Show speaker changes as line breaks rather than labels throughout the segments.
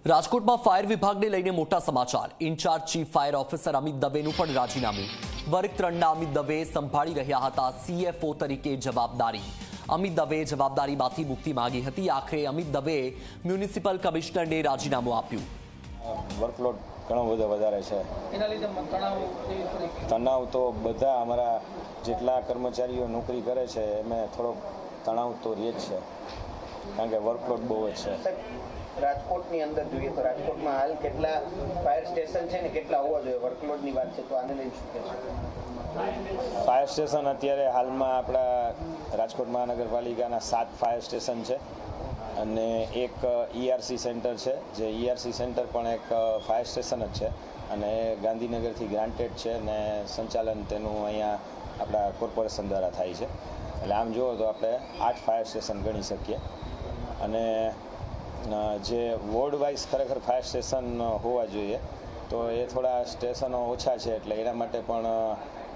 રાજકોટમાં ફાયર વિભાગને લઈને મોટા સમાચાર। Incharge chief fire officer Amit દવેનું પણ રાજીનામું। વર્ગ 3ના અમિત દવે સંભાળી રહ્યા હતા સીએફઓ તરીકે જવાબદારી। અમિત દવેએ જવાબદારીમાંથી મુક્તિ માંગી હતી। આખરે અમિત દવેએ મ્યુનિસિપલ કમિશનરને રાજીનામું આપ્યું।
વર્કલોડ ઘણો બધો વધારે છે। તણાવ તો બધા અમારા જેટલા કર્મચારીઓ નોકરી કરે છે એમાં થોડો તણાવ તો રહે જ છે, કારણ કે વર્કલોડ બહુ જ છે।
રાજકોટની અંદર જોઈએ તો રાજકોટમાં હાલ કેટલા ફાયર સ્ટેશન છે ને કેટલા હોવા જોઈએ, વર્કલોડની વાત છે તો આને લઈને શું કહેશો?
ફાયર સ્ટેશન અત્યારે હાલમાં આપણા રાજકોટ મહાનગરપાલિકાના 7 ફાયર સ્ટેશન છે અને એક ઈઆરસી સેન્ટર છે, જે ઈઆરસી સેન્ટર પણ એક ફાયર સ્ટેશન જ છે અને ગાંધીનગરથી ગ્રાન્ટેડ છે અને સંચાલન તેનું અહીંયા આપણા કોર્પોરેશન દ્વારા થાય છે। એટલે આમ જુઓ તો આપણે 8 ફાયર સ્ટેશન ગણી શકીએ અને જે વોર્ડ વાઇઝ ખરેખર ફાયર સ્ટેશન હોવા જોઈએ તો એ થોડા સ્ટેશનો ઓછા છે, એટલે એના માટે પણ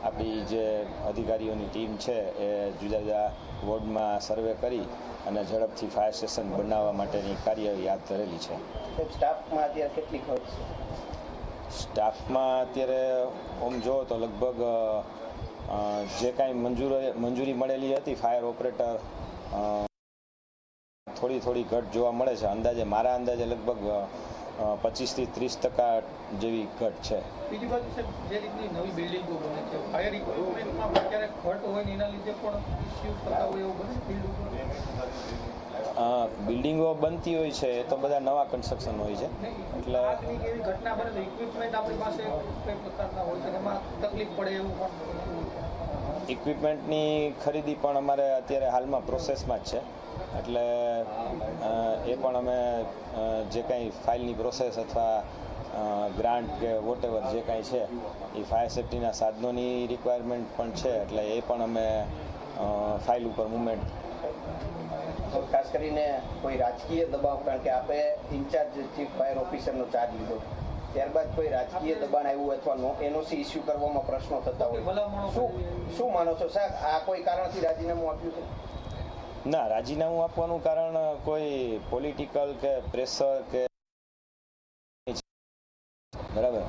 આપણી જે અધિકારીઓની ટીમ છે એ જુદા જુદા વોર્ડમાં સર્વે કરી અને ઝડપથી ફાયર સ્ટેશન બનાવવા માટેની કાર્યવાહી હાથ ધરેલી છે।
સ્ટાફમાં અત્યારે કેટલી ખર્ચ છે?
સ્ટાફમાં અત્યારે આમ જુઓ તો લગભગ જે કાંઈ મંજૂરી મળેલી હતી ફાયર ઓપરેટર થોડી ઘટ જોવા મળે છે। અંદાજે મારા અંદાજે લગભગ 25 થી 30% જેવી ઘટ છે।
બીજી બાજુ સાહેબ, જે રીતની નવી બિલ્ડિંગો બને છે, ફાયર ઇક્વિપમેન્ટમાં ક્યારેક ઘટ હોય ને એના લીધે પણ ઇસ્યુ થતા હોય એવું બને
બિલ્ડિંગો બનતી હોય છે એ તો બધા નવા કન્સ્ટ્રક્શન હોય છે, એટલે
એવી ઘટના બને તો ઇક્વિપમેન્ટ આપણી પાસે કઈ પ્રકારના હોય છે એમાં તકલીફ પડે એવું પણ?
ઇક્વિપમેન્ટની ખરીદી પણ અમારે અત્યારે હાલમાં પ્રોસેસમાં જ છે, એટલે એ પણ અમે જે કાંઈ ફાઇલની પ્રોસેસ અથવા ગ્રાન્ટ કે વોટેવર જે કાંઈ છે એ ફાયર સેફ્ટીના સાધનોની રિક્વાયરમેન્ટ પણ છે, એટલે એ પણ અમે ફાઇલ ઉપર મુવમેન્ટ।
ખાસ કરીને કોઈ રાજકીય દબાવ, કારણ કે આપણે ઇન્ચાર્જ ચીફ ફાયર ઓફિસરનો ચાર્જ લીધો, ત્યારબાદ કોઈ રાજકીય દબાણ આવ્યું અથવા એનઓસી ઇસ્યુ કરવામાં પ્રશ્નો થતા હોય, શું માનો છો સાહેબ, આ કોઈ કારણથી રાજીનામું આપ્યું છે?
ના, રાજીનામું આપવાનું કારણ કોઈ પોલિટિકલ કે પ્રેશર કે બરાબર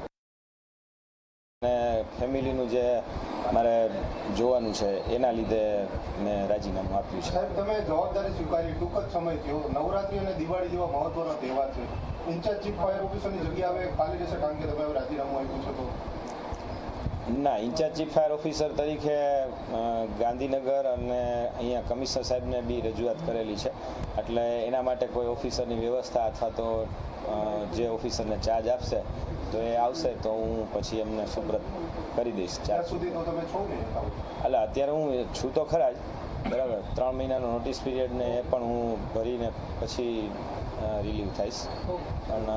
અને ફેમિલીનું જે મારે જોવાનું છે એના લીધે મેં રાજીનામું આપ્યું છે।
સાહેબ, તમે જવાબદારી સ્વીકારી ટૂંક જ સમય થયો, નવરાત્રી અને દિવાળી જેવા મહત્વનો તહેવાર છે, ઇન્ચાર્જ ચીફ ફાયર ઓફિસરની જગ્યા હવે ખાલી રહેશે કારણ કે તમે હવે રાજીનામું આપ્યું છે તો?
ના, ઇન્ચાર્જ ચીફ ફાયર ઓફિસર તરીકે ગાંધીનગર અને અહીંયા કમિશનર સાહેબને બી રજૂઆત કરેલી છે, એટલે એના માટે કોઈ ઓફિસરની વ્યવસ્થા અથવા તો જે ઓફિસરને ચાર્જ આપશે તો એ આવશે તો હું પછી એમને સુપ્રત કરી દઈશ ચાર્જ સુધી।
તો તમે છો ને?
એટલે અત્યારે હું છું તો ખરા જ, બરાબર, 3 મહિનાનો નોટિસ પીરિયડને એ પણ હું ભરીને પછી રિલીવ થઈશ પણ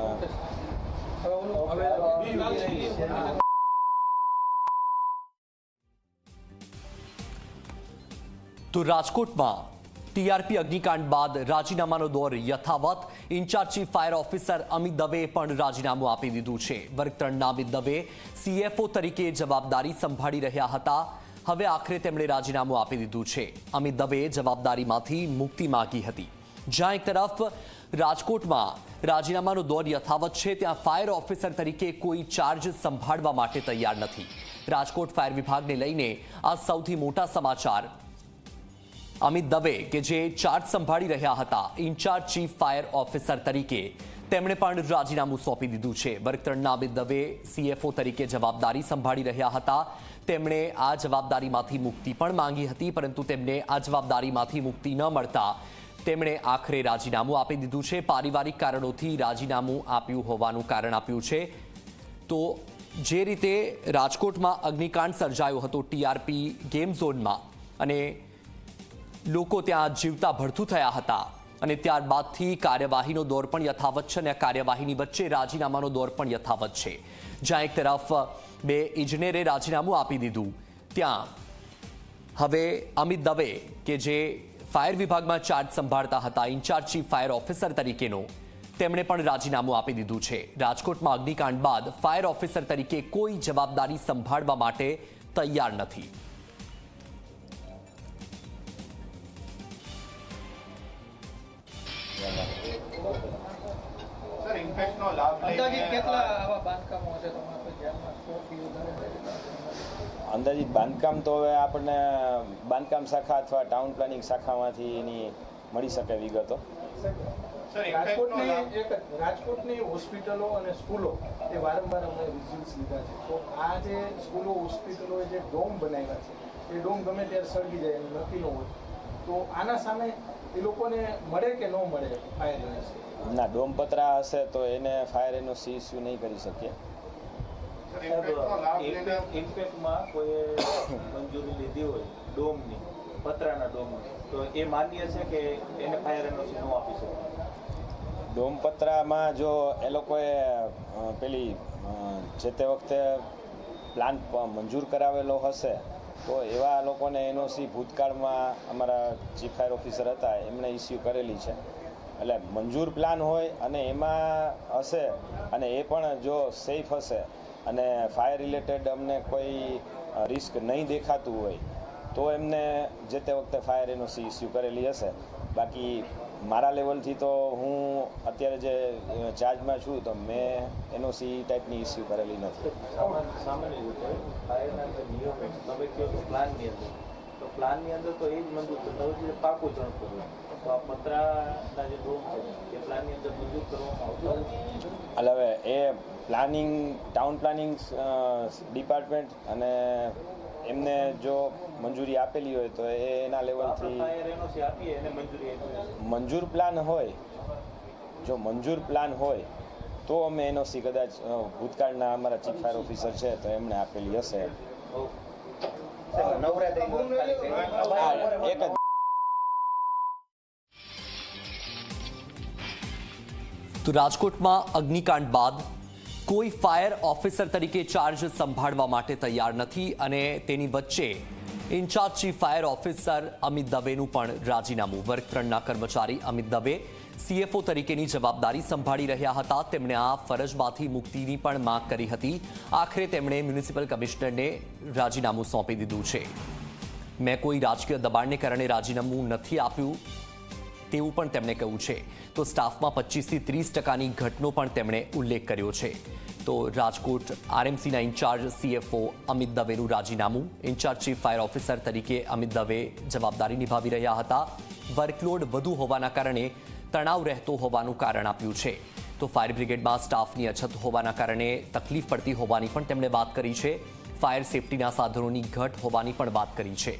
તો રાજકોટમાં ટીઆરપી અગ્નિકાંડ બાદ રાજીનામાનો દોર યથાવત। In charge chief fire officer Amit દવેએ પણ રાજીનામું આપી દીધું છે। વર્ગ 3ના અમિત દવે સીએફઓ તરીકે જવાબદારી સંભાળી રહ્યા હતા। હવે આખરે તેમણે રાજીનામું આપી દીધું છે। અમિત દવેએ જવાબદારીમાંથી મુક્તિ માંગી હતી। જ્યાં એક તરફ રાજકોટમાં રાજીનામાનો દોર યથાવત છે, ત્યાં ફાયર ઓફિસર તરીકે કોઈ ચાર્જ સંભાળવા માટે તૈયાર નથી। રાજકોટ ફાયર વિભાગને લઈને આ સૌથી મોટા સમાચાર। અમિત દવે કે જે ચાર્જ સંભાળી રહ્યા હતા ઇન્ચાર્જ ચીફ ફાયર ઓફિસર તરીકે, તેમણે પણ રાજીનામું સોંપી દીધું છે। વર્ગ 3ના અમિત દવે સીએફઓ તરીકે જવાબદારી સંભાળી રહ્યા હતા। તેમણે આ જવાબદારીમાંથી મુક્તિ પણ માંગી હતી, પરંતુ તેમને આ જવાબદારીમાંથી મુક્તિ ન મળતા તેમણે આખરે રાજીનામું આપી દીધું છે। પારિવારિક કારણોથી રાજીનામું આપ્યું હોવાનું કારણ આપ્યું છે। તો જે રીતે રાજકોટમાં અગ્નિકાંડ સર્જાયો હતો ટીઆરપી ગેમ ઝોનમાં અને લોકો ત્યાં જીવતા ભડથું થયા હતા અને ત્યારબાદથી કાર્યવાહીનો દોર પણ યથાવત છે અને કાર્યવાહીની વચ્ચે રાજીનામાનો દોર પણ યથાવત છે। જ્યાં એક તરફ 2 ઇજનેરે રાજીનામું આપી દીધું, ત્યાં હવે અમિત દવે કે જે ફાયર વિભાગમાં ચાર્જ સંભાળતા હતા ઇન્ચાર્જ ચીફ ફાયર ઓફિસર તરીકેનો, તેમણે પણ રાજીનામું આપી દીધું છે। રાજકોટમાં અગ્નિકાંડ બાદ ફાયર ઓફિસર તરીકે કોઈ જવાબદારી સંભાળવા માટે તૈયાર નથી।
સર, ઇમ્પેક્ટનો લાભ
અંદાજિત
લઈને
કેટલા આવા બાંધકામો હશે તમારા કોઈ ધ્યાનમાં 100 થી વધારે?
અંદાજિત બાંધકામ તો હવે આપણને બાંધકામ શાખા અથવા ટાઉન પ્લાનિંગ શાખામાંથી એની મળી શકે વિગતો.
સર ઇમ્પેક્ટનો લાભ
રાજકોટની હોસ્પિટલો અને સ્કૂલો એ વારંવાર અમે વિઝ્યુઅલ્સ લીધા છે. તો આ જે સ્કૂલો હોસ્પિટલોએ જે ડોમ બનાવ્યા છે એ ડોમ ગમે ત્યારે સળગી જાય અને નક્કી ન હોય, તો આના સામે એ લોકોને મળે કે ન મળે ફાયર એનઓસી?
ના, ડોમપતરા હશે તો એને ફાયર એનઓસી ઇસ્યુ નહીં કરી શકીએ.
સર ઇમ્પેક્ટનો લાભ લઈને
ઇમ્પેક્ટમાં કોઈ મંજૂરી લીધી હોય ડોમની, પતરાના ડોમની, તો એ માન્ય છે કે એને ફાયર એનઓસી ન આપી શકે?
ડોમપતરામાં જો એ લોકોએ પેલી જે તે વખતે પ્લાન મંજૂર કરાવેલો હશે તો એવા લોકોને એનઓસી ભૂતકાળમાં અમારા ચીફ ફાયર ઓફિસર હતા એમણે ઇસ્યુ કરેલી છે. એટલે મંજૂર પ્લાન હોય અને એમાં હશે અને એ પણ જો સેફ હશે અને ફાયર રિલેટેડ અમને કોઈ રિસ્ક નહીં દેખાતું હોય તો એમને જે તે વખતે ફાયર એનઓસી ઇસ્યુ કરેલી હશે. બાકી મારા લેવલથી તો હું અત્યારે જે ચાર્જમાં છું તો મેં એનઓસી ટાઈપની ઇસ્યુ કરેલી નથી.
સામાન્ય રીતે ફાયરના જે નિયમો તમે કહો છો પ્લાનની અંદર, તો પ્લાનની અંદર તો એ જ મંજૂર છે, તમે પાકું જણતું હોય તો આ પતરાના જે ડોમ છે એ પ્લાનની અંદર મંજૂર કરવામાં આવતો નથી.
એટલે હવે એ પ્લાનિંગ ટાઉન પ્લાનિંગ ડિપાર્ટમેન્ટ અને એમને જો મંજૂરી આપેલી હોય તો એ એના લેવલથી
ફાયર એનઓસી આપીએ એને મંજૂરી આપીએ.
મંજૂર પ્લાન હોય, જો મંજૂર પ્લાન હોય તો અમે એનઓસી કદાચ ભૂતકાળના અમારા ચીફ ફાયર ઓફિસર છે તો એમણે આપેલી હશે.
નવરાત્રી
એક જ
તો રાજકોટમાં અગ્નિકાંડ બાદ કોઈ ફાયર ઓફિસર તરીકે ચાર્જ સંભાળવા માટે તૈયાર નથી અને તેની વચ્ચે incharge chief fire officer Amit દવેનું પણ રાજીનામું. વર્ગ 3ના કર્મચારી અમિત દવે સીએફઓ તરીકેની જવાબદારી સંભાળી રહ્યા હતા. તેમણે આ ફરજમાંથી મુક્તિની પણ માંગ કરી હતી. આખરે તેમણે મ્યુનિસિપલ કમિશનરને રાજીનામું સોંપી દીધું છે. મેં કોઈ રાજકીય દબાણને કારણે રાજીનામું નથી આપ્યું તેવું પણ તેમણે કહ્યું છે. તો સ્ટાફમાં 25 થી 30% ઘટનો પણ તેમણે ઉલ્લેખ કર્યો છે. તો રાજકોટ આરએમસીના ઇન્ચાર્જ સીએફઓ અમિત દવેનું રાજીનામું. ઇન્ચાર્જ ચીફ ફાયર ઓફિસર તરીકે અમિત દવે જવાબદારી નિભાવી રહ્યા હતા. વર્કલોડ વધુ હોવાના કારણે તણાવ રહેતો હોવાનું કારણ આપ્યું છે. તો ફાયર બ્રિગેડમાં સ્ટાફની અછત હોવાના કારણે તકલીફ પડતી હોવાની પણ તેમણે વાત કરી છે. ફાયર સેફટીના સાધનોની ઘટ હોવાની પણ વાત કરી છે.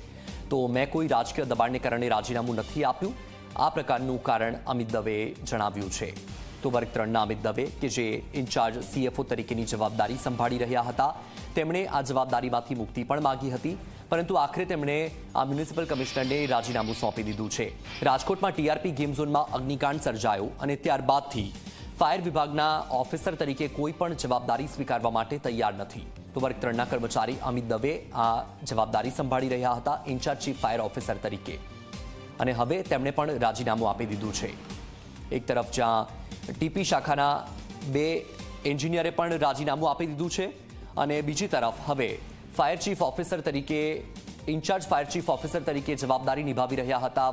તો મેં કોઈ રાજકીય દબાણને કારણે રાજીનામું નથી આપ્યું, આ પ્રકારનું કારણ અમિત દવેએ જણાવ્યું છે. તો વર્ગ 3ના અમિત દવે કે જે ઇન્ચાર્જ સીએફઓ તરીકેની જવાબદારી સંભાળી રહ્યા હતા તેમણે આ જવાબદારીમાંથી મુક્તિ પણ માંગી હતી, પરંતુ આખરે તેમણે આ મ્યુનિસિપલ કમિશનરને રાજીનામું સોંપી દીધું છે. રાજકોટમાં ટીઆરપી ગેમ ઝોનમાં અગ્નિકાંડ સર્જાયો અને ત્યારબાદથી ફાયર વિભાગના ઓફિસર તરીકે કોઈ પણ જવાબદારી સ્વીકારવા માટે તૈયાર નથી. તો વર્ગ 3ના કર્મચારી અમિત દવે આ જવાબદારી સંભાળી રહ્યા હતા ઇન્ચાર્જ ચીફ ફાયર ઓફિસર તરીકે અને હવે તેમણે પણ રાજીનામું આપી દીધું છે. એક તરફ જ્યાં ટીપી શાખાના 2 એન્જિનિયરે પણ રાજીનામું આપી દીધું છે અને બીજી તરફ હવે ફાયર ચીફ ઓફિસર તરીકે ઇન્ચાર્જ ફાયર ચીફ ઓફિસર તરીકે જવાબદારી નિભાવી રહ્યા હતા